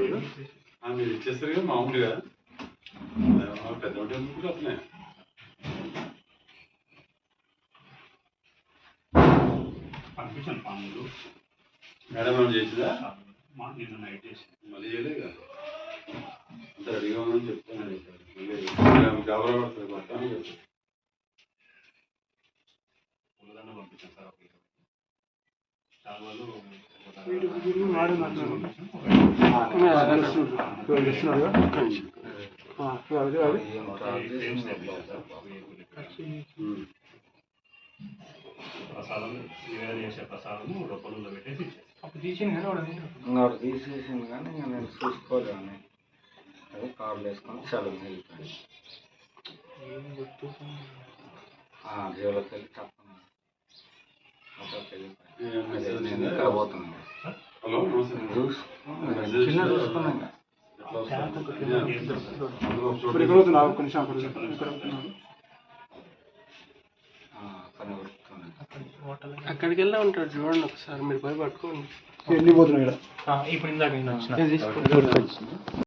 మీరు ఇచ్చేస్తారు కదా మామూలుగా పెద్ద కూడా వస్తున్నాయి. పంపించాను పాములు మేడం ఏమైనా చేసిందా? నిన్న నైట్ చేసి మళ్ళీ చేయలేదు కదా, అంత రెడీగా ఉందని చెప్తాను. గబరా పడుతుంది పడతాను చెప్తాను. పూలదండ పంపించాను సార్. చాలాలు ప్రసాదం నివేదన చేసే ప్రసాదము రొప్పలలో పెట్టేసి అప్పుడు తీసింది కానీ వాడు తీసేసింది కానీ నేను చూసుకోలేను. అదే కార్లు వేసుకొని చదువు వెళ్ళిపోయాను. జీవులకి వెళ్ళి తప్పను నేను ఇక్కడ పోతున్నాను. హలో చిన్న చూసుకున్నాను. అక్కడికి వెళ్ళా ఉంటాడు చూడండి ఒకసారి, మీరు పోయి పట్టుకోండి. వెళ్ళిపోతున్నాయి ఇప్పుడు ఇందాక నేను వచ్చిన